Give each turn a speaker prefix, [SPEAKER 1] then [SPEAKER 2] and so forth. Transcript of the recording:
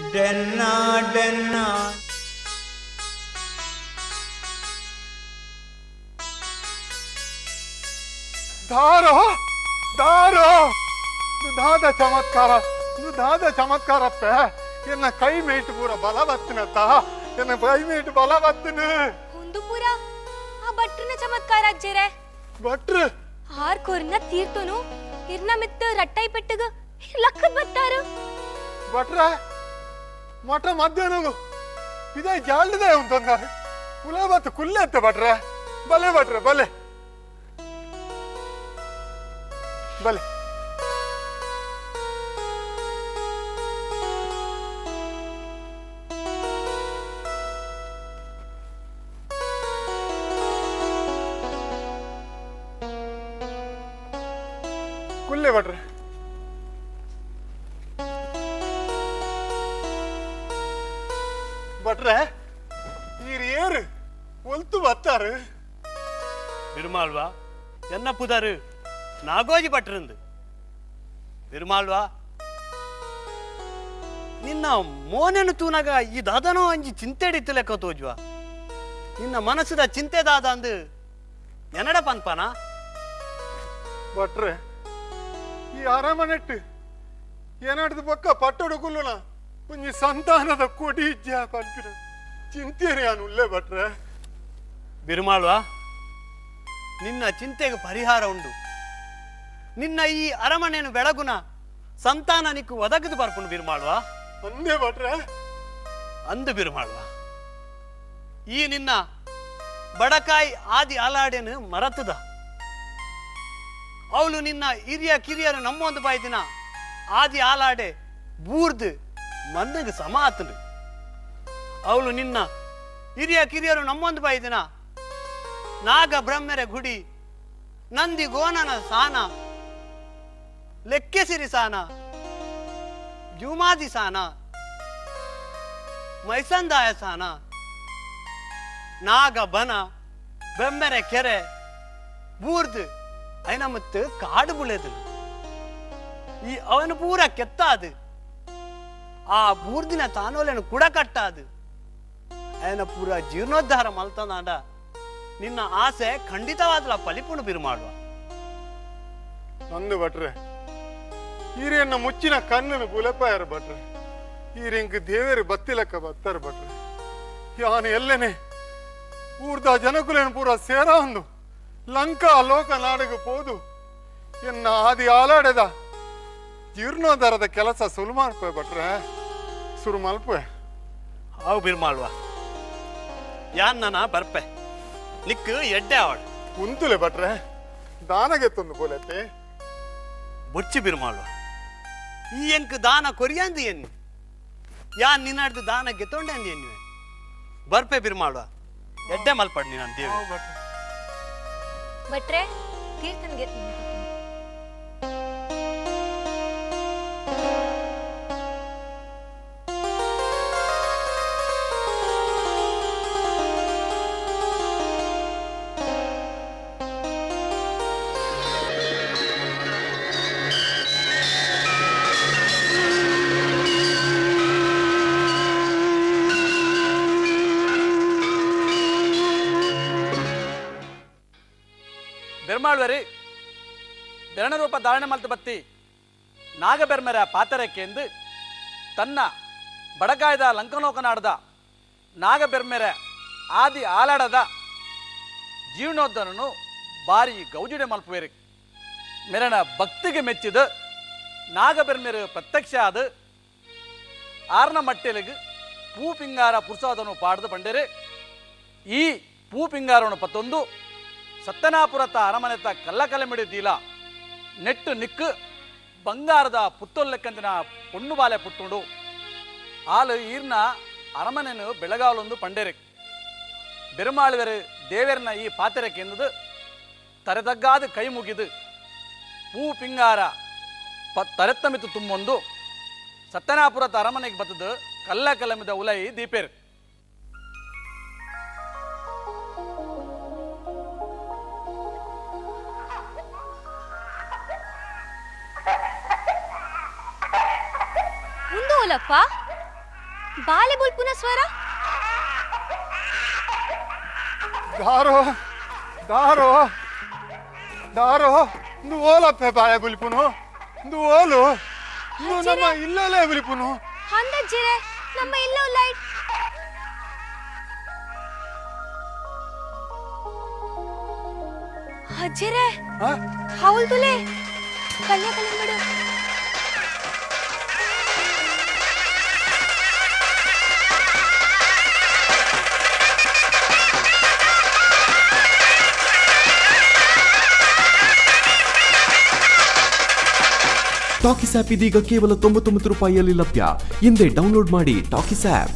[SPEAKER 1] Donna Donna
[SPEAKER 2] ದಾರೋ ದಾರೋ ದಾದ ಚಮತ್ಕಾರ ದಾದ ಚಮತ್ಕಾರಪ್ಪ ಎನ್ನ ಕೈ ಮೇಟ್ ಪೂರ ಬಲ ಬತ್ತಿನತ್ತ ಎನ್ನ ಕೈ ಮೇಟ್ ಬಲ ಬತ್ತಿನ
[SPEAKER 3] ಒಂದು ಪೂರ ಆ ಭಟ್ರನ ಚಮತ್ಕಾರ ಅಜ್ಜರೆ
[SPEAKER 2] ಭಟ್ರು
[SPEAKER 3] ಆರ್ ಕೊರ್ನ ತೀರ್ತನು ಇರ್ನ ಮಿತ್ತ ರಟ್ಟೈ ಪೆಟ್ಟಗ ಲಕ್ಕದ್ ಬತ್ತಾರು
[SPEAKER 2] ಭಟ್ರ ಮಠ ಮಧ್ಯಾಹ್ನ ಇದೇ ಜಾಲ್ಡದೆ ಉಂಟಂಗಾರೆ ಕುಲ ಬತ್ತು ಕುಲ್ಲೆ ಎತ್ತ ಭಟ್ರ ಬಲೆ ಭಟ್ರ ಬಲೆ ಬಲೆ ಕುಲ್ಲೆ ಭಟ್ರೆ ಭಟ್ರೆ ನೀರು ಏರು ಒಲ್ತು ಬತ್ತಾರು
[SPEAKER 4] பெருமாள்வா என்ன புதாரு நாகோஜி பட்டிருந்து பெருமாள்வா ನಿನ್ನ ಮೋನೆನು ತೂನಾಗ ಈ ದಾದನೋ ಅಂಜಿ ಚಿಂತೆ ಹಿಡಿತು ಲೆಕ್ಕ ತೋಜ್ವಾ ನಿನ್ನ ಮನಸ್ಸದ ಚಿಂತೆ ದಾದ ಅಂದು ಎನ್ನಡ ಪನ್ಪನ
[SPEAKER 2] ಭಟ್ರೆ ಈ ಅರಮನೆಟ್ಟು ಏನಾಡ್ದು ಪಕ್ಕ ಪಟ್ಟಡು ಕುಲ್ಲುನ ಒಂಜಿ ಸಂತಾನದ ಕೊಡಿ ಇಜ್ಜ ಪನ್ಪಿನ ಚಿಂತೆನೆ ನಾನು ಉಲ್ಲೆ ಭಟ್ರೆ
[SPEAKER 4] ಬಿರುಮಾಳ್ವಾ ನಿನ್ನ ಚಿಂತೆಗೆ ಪರಿಹಾರ ಉಂಡು ನಿನ್ನ ಈ ಅರಮನೆಯನ್ನು ಬೆಳಗುನ ಸಂತಾನ ನಿಕ್ಕು ಒದಗದು ಬರ್ಪುಂಡು ಬಿರುಮಾಳ್ವಾ
[SPEAKER 2] ಅಂದೇ ಭಟ್ರೆ
[SPEAKER 4] ಅಂದು ಬಿರುಮಾಳ್ವಾ ಈ ನಿನ್ನ ಬಡಕಾಯಿ ಆದಿ ಆಲಾಡೆನು ಮರತದ ಅವಳು ನಿನ್ನ ಹಿರಿಯ ಕಿರಿಯರು ನಮ್ಮೊಂದು ಬಾಯ್ದಿನ ಆದಿ ಆಲಾಡೆ ಬೂರ್ದು ಮನ್ನಗೆ ಸಮ ಆತನು ಅವಳು ನಿನ್ನ ಹಿರಿಯ ಕಿರಿಯರು ನಮ್ಮೊಂದು ಬಾಯ್ದಿನ ನಾಗ ಬ್ರಹ್ಮೆರೆ ಗುಡಿ ನಂದಿ ಗೋನನ ಸಾನ ಲೆಕ್ಕೆಸಿರಿ ಸಾನ ಜುಮಾದಿ ಸಾನ ಮೈಸಂದಾಯ ಸಾನ ನಾಗ ಬನ ಬೆಮ್ಮೆರೆ ಕೆರೆ ಬೂರ್ದು ಐನ ಮತ್ತು ಕಾಡು ಬುಳೆದು ಈ ಅವನು ಪೂರ ಕೆತ್ತಾದು ಆ ಬೂರ್ದಿನ ತಾನೋಲೆನು ಕುಡ ಕಟ್ಟಾದು ಅವನ ಪೂರ ಜೀರ್ಣೋದ್ಧಾರ ಮಲ್ತನಾಡ ನಿನ್ನ ಆಸೆ ಖಂಡಿತವಾದ ಫಲಿಪುಣು ಬಿರುಮಾಡುವ
[SPEAKER 2] ಅಂದು ಭಟ್ರೆ ಈರೆನ್ನ ಮುಚ್ಚಿನ ಕಣ್ಣನ್ನು ಗುಲಪಾಯರು ಭಟ್ರೆ ಈರೆಂಗ್ ದೇವೇರು ಬತ್ತಿಲಕ್ಕ ಬತ್ತಾರು ಭಟ್ರೆ ಯಾನು ಎಲ್ಲೆನೆ ಊರ್ದ ಜನಕುಲೇನು ಪೂರ ಸೇರ ಒಂದು ಲಂಕಾ ಲೋಕ ನಾಡಿಗೆ ಪೋದು ಎನ್ನ ಆದಿ ಆಲಾಡೆದ ಜೀರ್ಣೋದ್ಧಾರದ ಕೆಲಸ ಸುಲು ಮಾಡ್ಪೆ ಭಟ್ರೆ ಸುರು ಮಲ್ಪೆ
[SPEAKER 4] ಅವು ಬಿರುಮಾಳುವ ಯಾನ್ ನನ್ನ ಬರ್ಪೆ ನಿಕ್ಕು ಎಡ್ಡೆ ಅವಳು
[SPEAKER 2] ಕುಂತುಲೆ ಭಟ್ರೆ ದಾನಗೆತ್ತೊಂದು ಬೋಲೆತ್ತೆ
[SPEAKER 4] ಬೊಚ್ಚಿ ಬಿರುಮಾಳುವ ಈ ಎಂಕ್ ದಾನ ಕೊರಿಯಂದು ಎನ್ನು ಯಾನ್ ನಿನ್ನಡ್ದು ದಾನ ಗೆತ್ತೊಂಡೆ ಅಂದು ಎನ್ನುವೆ ಬರ್ಪೆ ಬಿರುಮಾಳುವ ಎಡ್ಡೆ ಮಲ್ಪಡ್ ನೀನು ದೇವಿ
[SPEAKER 3] ಭಟ್ರೆ ತೀರ್ಥನ್ಗೆ
[SPEAKER 5] ಬೆರ್ಮಾಳ್ವರಿ ಬೆರಣರೂಪ ಧಾರಣೆ ಮಲ್ತು ಬತ್ತಿ ನಾಗಬೆರ್ಮೆರ ಪಾತರಕ್ಕೆಂದು ತನ್ನ ಬಡಕಾಯ್ದ ಲಂಕನೋಕನಾಡದ ನಾಗಬೆರ್ಮೆರ ಆದಿ ಆಲಾಡದ ಜೀರ್ಣೋದ್ಧರನು ಬಾರಿ ಗೌಜಿಡೆ ಮಲ್ಪುವೇರಿ ಮೆರಣ ಭಕ್ತಿಗೆ ಮೆಚ್ಚಿದ ನಾಗಬೆರ್ಮೆರ ಪ್ರತ್ಯಕ್ಷ ಆದ ಆರ್ನ ಮಟ್ಟೆಲಿಗೆ ಪೂ ಪಿಂಗಾರ ಪುರುಷಾದನು ಪಾಡದು ಬಂಡೇರೆ ಈ ಪೂ ಪಿಂಗಾರನು ಪತ್ತೊಂದು ಸತ್ತನಾಪುರತ ಅರಮನೆತ ಕಲ್ಲಕಲೆಮಿಡಿದೀಲ ನೆಟ್ಟು ನಿಕ್ಕು ಬಂಗಾರದ ಪುತ್ತೊಲ್ಲೆಕ್ಕಂದಿನ ಪೊಣ್ಣು ಬಾಲೆ ಪುಟ್ಟುಂಡು ಆಲು ಈರ್ನ ಅರಮನೆನು ಬೆಳಗಾವಲೊಂದು ಪಂಡೇರೆ ಬೆರುಮಾಳುವೆರು ದೇವೇರನ ಈ ಪಾತೆರಕ್ಕೆ ಎಂದುದು ತರೆದಗ್ಗಾದ ಕೈ ಮುಗಿದು ಪೂ ಪಿಂಗಾರ ತರೆತ್ತಮಿತು ತುಂಬೊಂದು ಸತ್ತನಾಪುರತ ಅರಮನೆಗೆ ಬತ್ತದು ಕಲ್ಲ ಕಲಮಿದ ಉಲೈ ದೀಪೇರು
[SPEAKER 3] ಮುಂದೂಲಪ್ಪ ಬಾಲೆ ಬುಲ್ಪುನ ಸ್ವರ
[SPEAKER 2] ದಾರೋ ದಾರೋ ದಾರೋ ಇಂದು ಓಲಪ್ಪೆ ಬಾಳೆ ಬುಲಿಪುನು ಇಂದು ಓಲು ಇಂದು ನಮ್ಮ ಇಲ್ಲಲೇ ಬುಲಿಪುನು
[SPEAKER 3] ಹಂದಜ್ಜಿರೆ ನಮ್ಮ ಇಲ್ಲೋ ಲೈಟ್ ಅಜ್ಜಿರೆ ಹೌಲ್ ತುಲೆ ಕಲ್ಯ ಕಲ್ಯ ಬಿಡು
[SPEAKER 6] ಟಾಕೀಸ್ ಆಪ್ ಇದೀಗ ಕೇವಲ 99 ರೂಪಾಯಿಯಲ್ಲಿ ಲಭ್ಯ. ಹಿಂದೆ ಡೌನ್ಲೋಡ್ ಮಾಡಿ ಟಾಕೀಸ್ ಆಪ್.